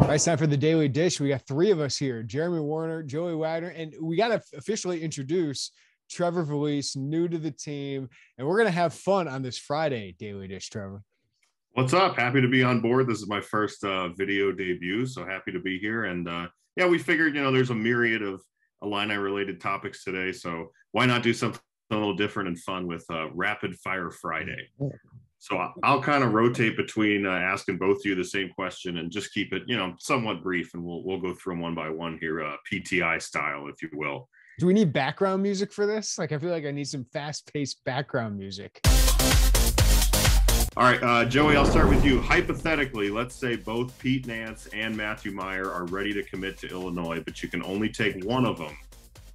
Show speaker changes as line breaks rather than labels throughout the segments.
All right, it's time for the Daily Dish. We got three of us here, Jeremy Werner, Joey Wagner, and we got to officially introduce Trevor Vallese, new to the team, and we're going to have fun on this Friday Daily Dish, Trevor.
What's up? Happy to be on board. This is my first video debut, so happy to be here. And yeah, we figured, there's a myriad of Illini-related topics today, so why not do something a little different and fun with Rapid Fire Friday? So I'll kind of rotate between asking both of you the same question and just keep it, somewhat brief, and we'll go through them one by one here, PTI style, if you will.
Do we need background music for this? I feel like I need some fast-paced background music.
All right, Joey, I'll start with you. Hypothetically, let's say both Pete Nance and Matthew Meyer are ready to commit to Illinois, but you can only take one of them.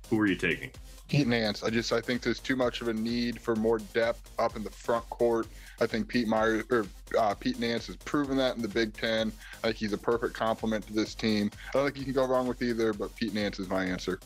Who are you taking?
Pete Nance. I think there's too much of a need for more depth up in the front court. I think Pete Nance has proven that in the Big Ten. I think he's a perfect complement to this team. I don't think you can go wrong with either, but Pete Nance is my answer.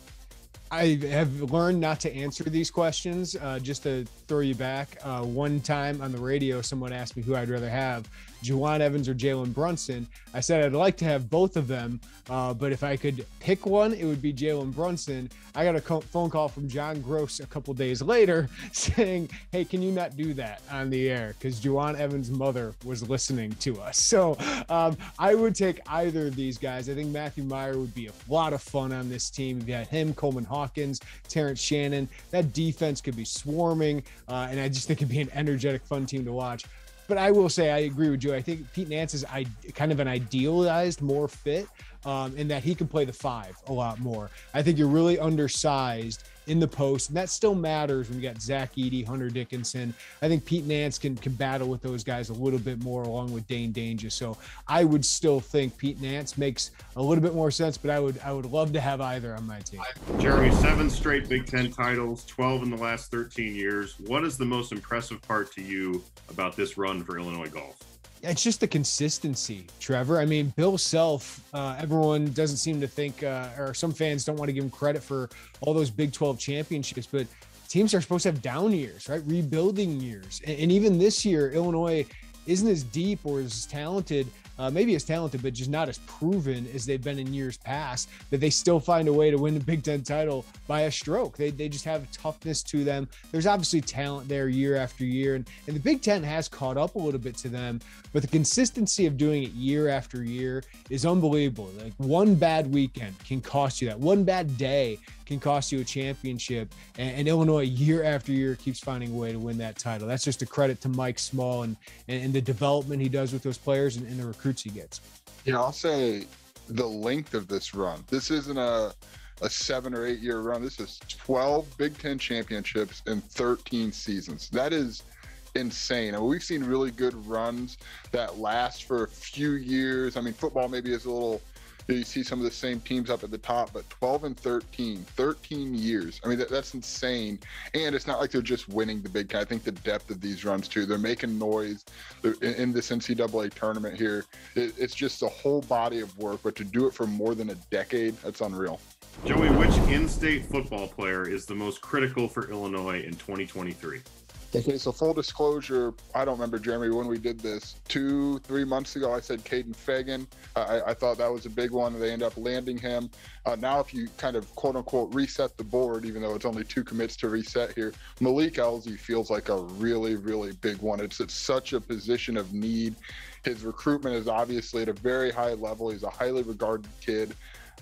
I have learned not to answer these questions. Just to throw you back, one time on the radio, someone asked me who I'd rather have, Juwan Evans or Jalen Brunson. I said I'd like to have both of them, but if I could pick one, it would be Jalen Brunson. I got a phone call from John Gross a couple days later saying, hey, can you not do that on the air? Because Juwan Evans' mother was listening to us. So I would take either of these guys. I think Matthew Meyer would be a lot of fun on this team. You've got him, Coleman Hawkins, Terrence Shannon. That defense could be swarming, and I just think it'd be an energetic, fun team to watch. But I will say I agree with you. I think Pete Nance is kind of an idealized, more fit in that he can play the five a lot more. I think you're really undersized in the post, and that still matters when you got Zach Edey, Hunter Dickinson. I think Pete Nance can battle with those guys a little bit more along with Dane Danger. So I would still think Pete Nance makes a little bit more sense, but I would love to have either on my team.
Jeremy, 7 straight Big Ten titles, 12 in the last 13 years. What is the most impressive part to you about this run for Illinois golf?
It's just the consistency, Trevor. I mean, Bill Self, everyone doesn't seem to think, or some fans don't want to give him credit for all those Big 12 championships, but teams are supposed to have down years, right? Rebuilding years. And even this year, Illinois isn't as deep or as talented, maybe as talented, but just not as proven as they've been in years past, that they still find a way to win the Big Ten title by a stroke. They just have a toughness to them. There's obviously talent there year after year, and the Big Ten has caught up a little bit to them, but the consistency of doing it year after year is unbelievable. Like, one bad weekend can cost you that. One bad day can cost you a championship, and Illinois year after year keeps finding a way to win that title. That's just a credit to Mike Small and the development he does with those players and the recruits he gets.
Yeah, I'll say the length of this run. This isn't a 7 or 8 year run. This is 12 Big Ten championships in 13 seasons. That is insane. I mean, we've seen really good runs that last for a few years. I mean, football maybe is a little, you see some of the same teams up at the top, but 12 and 13 years. I mean, that's insane. And it's not like they're just winning the Big Ten. I think the depth of these runs too, they're making noise in this NCAA tournament here. It's just a whole body of work, but to do it for more than a decade, that's unreal.
Joey, which in-state football player is the most critical for Illinois in 2023?
Okay, so full disclosure, I don't remember, Jeremy, when we did this 2-3 months ago, I said Caden Fagan. I thought that was a big one. They end up landing him. Now, if you kind of quote unquote reset the board, even though it's only 2 commits to reset here, Malik Elzy feels like a really, really big one. It's such a position of need. His recruitment is obviously at a very high level. He's a highly regarded kid.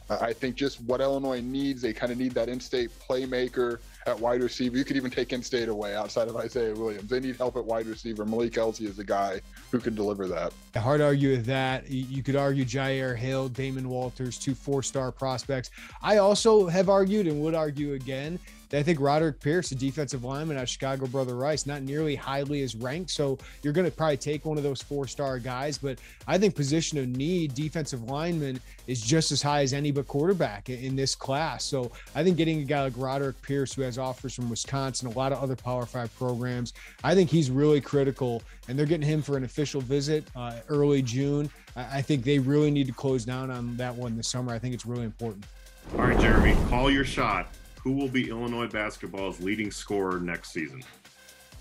I think just what Illinois needs, they kind of need that in-state playmaker at wide receiver. You could even take in-state away outside of Isaiah Williams. They need help at wide receiver. Malik Elzy is the guy who can deliver that.
Hard to argue with that. You could argue Jair Hill, Damon Walters, 2 4-star prospects. I also have argued and would argue again that I think Roderick Pierce, a defensive lineman out of Chicago Brother Rice, not nearly highly as ranked. So you're going to probably take one of those 4-star guys. But I think position of need, defensive lineman, is just as high as any but quarterback in this class. So I think getting a guy like Roderick Pierce, who has offers from Wisconsin, a lot of other Power 5 programs, I think he's really critical. And they're getting him for an official visit early June. I think they really need to close down on that one this summer. I think it's really important.
All right, Jeremy, call your shot. Who will be Illinois basketball's leading scorer next season?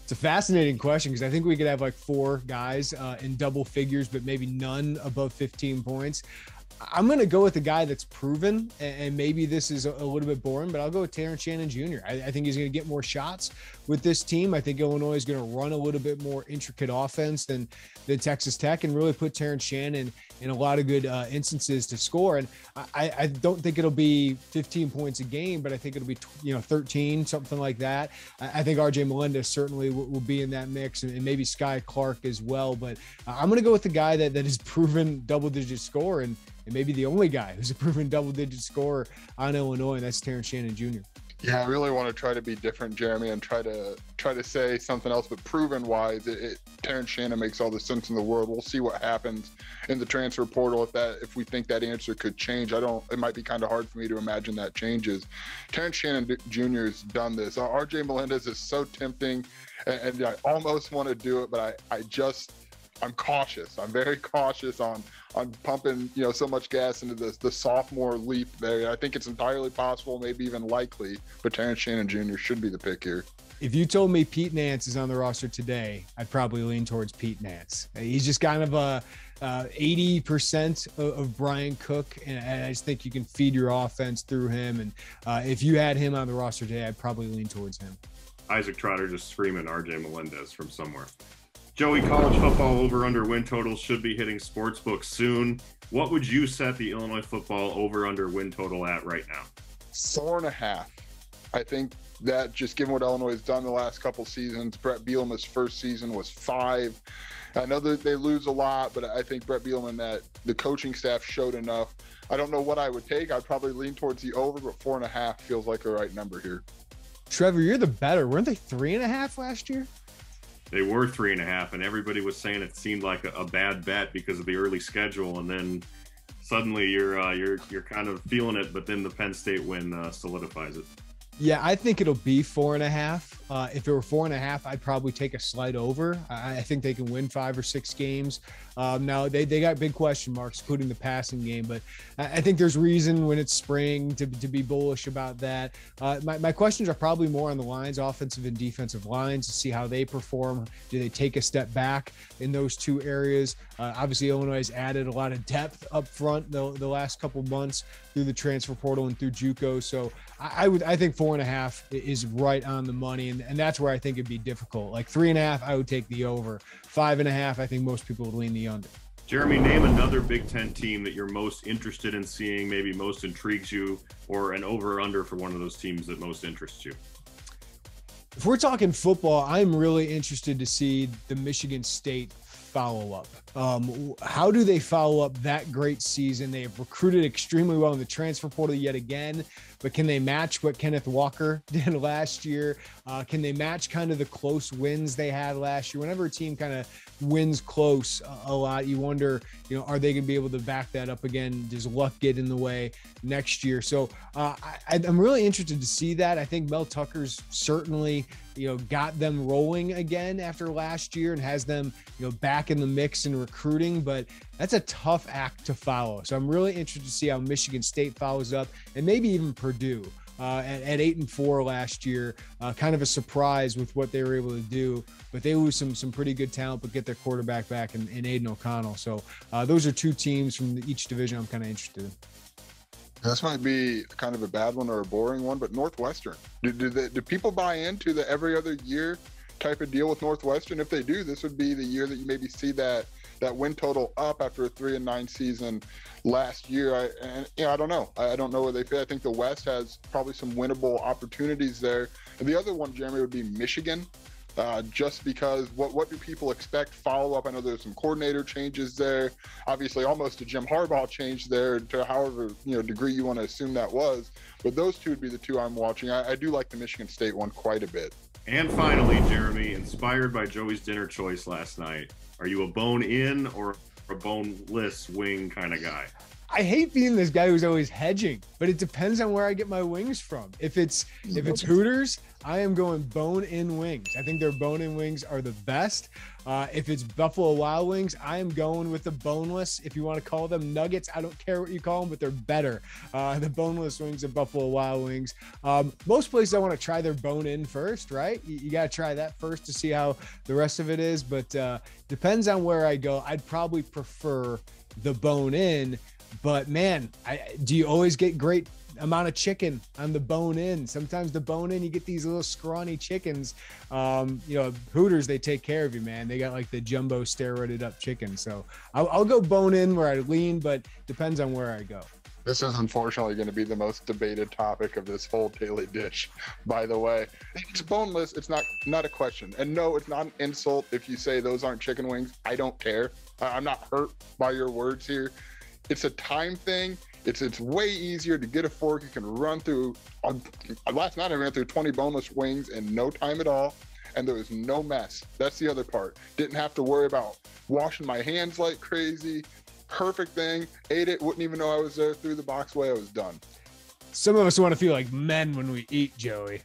It's a fascinating question because I think we could have like 4 guys in double figures, but maybe none above 15 points. I'm going to go with the guy that's proven, and maybe this is a little bit boring, but I'll go with Terrence Shannon Jr. I think he's going to get more shots with this team. I think Illinois is going to run a little bit more intricate offense than Texas Tech, and really put Terrence Shannon in a lot of good instances to score. And I don't think it'll be 15 points a game, but I think it'll be 13, something like that. I think RJ Melendez certainly will be in that mix, and maybe Sky Clark as well. But I'm going to go with the guy that has proven double-digit score, and maybe the only guy who's a proven double-digit scorer on Illinois, and that's Terrence Shannon Jr.
Yeah, I really want to try to be different, Jeremy, and try to say something else. But proven-wise, Terrence Shannon makes all the sense in the world. We'll see what happens in the transfer portal if we think that answer could change. It might be kind of hard for me to imagine that changes. Terrence Shannon Jr. has done this. RJ Melendez is so tempting, and I almost want to do it, but I'm cautious. I'm very cautious on pumping, so much gas into the sophomore leap there. I think it's entirely possible, maybe even likely, but Terrence Shannon Jr. should be the pick here.
If you told me Pete Nance is on the roster today, I'd probably lean towards Pete Nance. He's just kind of 80% of Brian Cook, and I just think you can feed your offense through him. And if you had him on the roster today, I'd probably lean towards him.
Isaac Trotter just screaming RJ Melendez from somewhere. Joey, college football over-under win totals should be hitting sportsbooks soon. What would you set the Illinois football over-under win total at right now?
4.5. I think that, just given what Illinois has done the last couple seasons, Brett Bielema's first season was 5. I know that they lose a lot, but I think Brett Bielema and the coaching staff showed enough. I don't know what I would take. I'd probably lean towards the over, but 4.5 feels like the right number here.
Trevor, you're the better. Weren't they 3.5 last year?
They were 3.5, and everybody was saying it seemed like a bad bet because of the early schedule, and then suddenly you're kind of feeling it, but then the Penn State win solidifies it.
Yeah, I think it'll be 4.5. If it were 4.5, I'd probably take a slight over. I think they can win 5 or 6 games. Now they got big question marks, including the passing game, but I think there's reason when it's spring to be bullish about that. My questions are probably more on the lines, offensive and defensive lines, to see how they perform. Do they take a step back in those two areas? Obviously, Illinois has added a lot of depth up front the last couple months through the transfer portal and through JUCO. So I think 4.5 is right on the money, and that's where I think it'd be difficult. Like 3.5, I would take the over. 5.5, I think most people would lean the under.
Jeremy, name another Big Ten team that you're most interested in seeing, maybe most intrigues you, or an over or under for one of those teams that most interests you.
If we're talking football, I'm really interested to see the Michigan State follow-up. How do they follow up that great season? They have recruited extremely well in the transfer portal yet again, but can they match what Kenneth Walker did last year? Can they match kind of the close wins they had last year? Whenever a team kind of wins close a lot, you wonder, are they going to be able to back that up again? Does luck get in the way next year? So I'm really interested to see that. I think Mel Tucker's certainly, got them rolling again after last year and has them, back in the mix in recruiting, but that's a tough act to follow. So I'm really interested to see how Michigan State follows up, and maybe even Purdue at 8-4 last year. Kind of a surprise with what they were able to do, but they lose some pretty good talent, but get their quarterback back in Aiden O'Connell. So those are two teams from each division I'm kind of interested in.
This might be kind of a bad one or a boring one, but Northwestern. Do people buy into the every other year type of deal with Northwestern? If they do, this would be the year that you maybe see that win total up after a 3-9 season last year. I don't know. I don't know where they fit. I think the West has probably some winnable opportunities there. And the other one, Jeremy, would be Michigan. Just because what do people expect follow up? I know there's some coordinator changes there, obviously almost a Jim Harbaugh change there to however degree you want to assume that was, but those two would be the two I'm watching. I do like the Michigan State one quite a bit.
And finally, Jeremy, inspired by Joey's dinner choice last night, are you a bone in or a boneless wing kind of guy?
I hate being this guy who's always hedging, but it depends on where I get my wings from. If it's Hooters, I am going bone-in wings. I think their bone-in wings are the best. If it's Buffalo Wild Wings, I am going with the boneless. If you want to call them nuggets, I don't care what you call them, but they're better. The boneless wings of Buffalo Wild Wings. Most places I want to try their bone-in first, right? You got to try that first to see how the rest of it is, but depends on where I go. I'd probably prefer the bone-in. But man, do you always get great amount of chicken on the bone in? Sometimes the bone in, you get these little scrawny chickens. Hooters, they take care of you, man. They got like the jumbo steroided up chicken. So I'll go bone in where I lean, but depends on where I go.
This is unfortunately going to be the most debated topic of this whole daily dish, by the way. It's boneless. It's not a question. And no, it's not an insult if you say those aren't chicken wings. I don't care. I'm not hurt by your words here. It's a time thing. It's way easier to get a fork. You can run through, last night I ran through 20 boneless wings in no time at all. And there was no mess. That's the other part. Didn't have to worry about washing my hands like crazy. Perfect thing. Ate it, wouldn't even know I was there, threw the box away, I was done.
Some of us want to feel like men when we eat, Joey.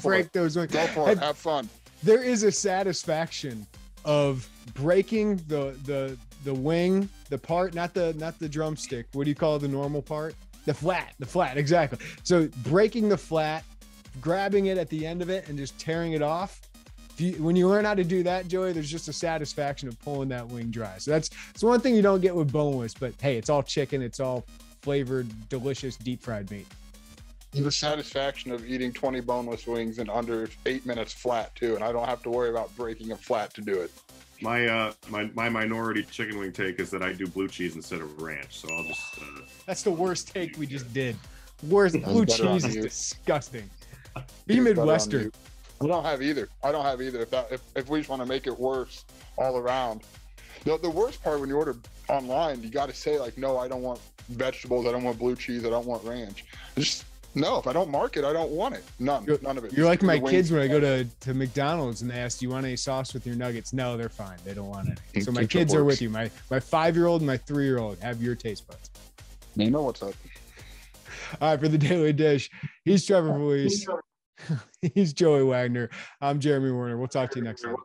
Break those wings.
Go for it. Have fun.
There is a satisfaction of breaking the wing, the part, not the drumstick. What do you call the normal part? The flat, exactly. So breaking the flat, grabbing it at the end of it and just tearing it off. When you learn how to do that, Joey, there's just a satisfaction of pulling that wing dry. So that's one thing you don't get with boneless, but hey, it's all chicken. It's all flavored, delicious, deep fried meat.
The satisfaction of eating 20 boneless wings in under 8 minutes flat too. And I don't have to worry about breaking a flat to do it.
My minority chicken wing take is that I do blue cheese instead of ranch. So I'll just,
that's the worst take we just did. Worst. Blue cheese is disgusting. Be Midwestern.
I don't have either. If we just want to make it worse all around. The worst part when you order online, you got to say like, no, I don't want vegetables. I don't want blue cheese. I don't want ranch. Just no. If I don't mark it, I don't want it. None of it.
You're like my kids when I go to McDonald's and they ask, do you want any sauce with your nuggets? No, they're fine. They don't want any. So my kids are with you. My 5-year-old and my 3-year-old have your taste buds.
You know what's up.
All right, for the Daily Dish, he's Trevor Vallese. He's Joey Wagner. I'm Jeremy Werner. We'll talk to you next time.